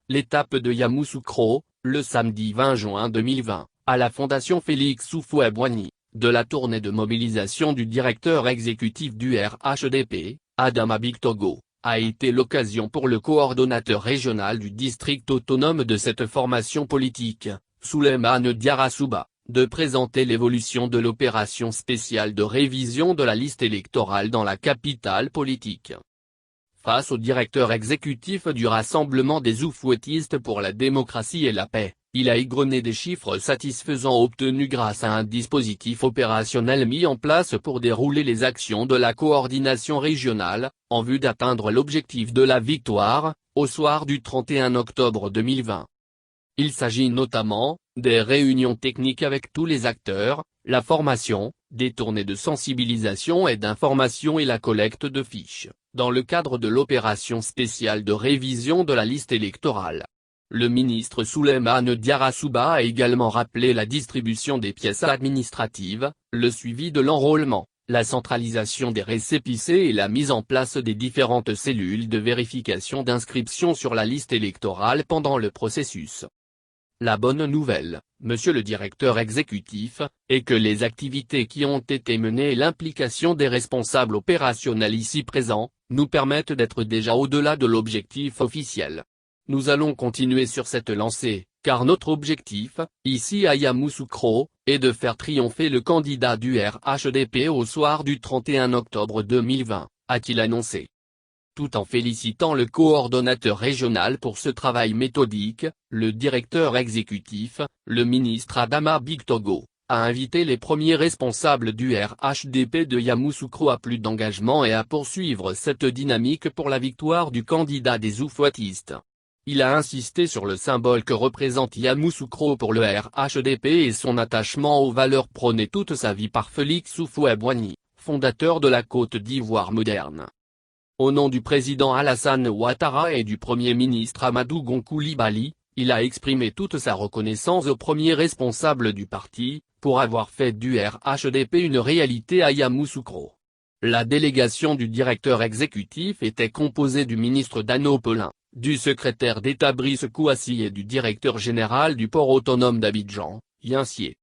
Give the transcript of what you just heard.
l'étape de Yamoussoukro, le samedi 20 juin 2020, à la Fondation Félix Houphouët-Boigny, de la tournée de mobilisation du directeur exécutif du RHDP, Adama Bictogo, a été l'occasion pour le coordonnateur régional du district autonome de cette formation politique, Souleymane Diarra Souba, de présenter l'évolution de l'opération spéciale de révision de la liste électorale dans la capitale politique. Face au directeur exécutif du Rassemblement des Oufouettistes pour la démocratie et la paix, il a égrené des chiffres satisfaisants obtenus grâce à un dispositif opérationnel mis en place pour dérouler les actions de la coordination régionale, en vue d'atteindre l'objectif de la victoire, au soir du 31 octobre 2020. Il s'agit notamment, des réunions techniques avec tous les acteurs, la formation, des tournées de sensibilisation et d'information et la collecte de fiches, dans le cadre de l'opération spéciale de révision de la liste électorale. Le ministre Souleymane Diarra Souba a également rappelé la distribution des pièces administratives, le suivi de l'enrôlement, la centralisation des récépissés et la mise en place des différentes cellules de vérification d'inscription sur la liste électorale pendant le processus. La bonne nouvelle, monsieur le directeur exécutif, est que les activités qui ont été menées et l'implication des responsables opérationnels ici présents, nous permettent d'être déjà au-delà de l'objectif officiel. Nous allons continuer sur cette lancée, car notre objectif, ici à Yamoussoukro, est de faire triompher le candidat du RHDP au soir du 31 octobre 2020, a-t-il annoncé. Tout en félicitant le coordonnateur régional pour ce travail méthodique, le directeur exécutif, le ministre Adama Bictogo, a invité les premiers responsables du RHDP de Yamoussoukro à plus d'engagement et à poursuivre cette dynamique pour la victoire du candidat des Oufouettistes. Il a insisté sur le symbole que représente Yamoussoukro pour le RHDP et son attachement aux valeurs prônées toute sa vie par Félix Houphouët-Boigny, fondateur de la Côte d'Ivoire moderne. Au nom du président Alassane Ouattara et du Premier ministre Amadou Gon Coulibaly, il a exprimé toute sa reconnaissance aux premiers responsables du parti, pour avoir fait du RHDP une réalité à Yamoussoukro. La délégation du directeur exécutif était composée du ministre Dano Pelin, du secrétaire d'État Brice Kouassi et du directeur général du port autonome d'Abidjan, Yincier.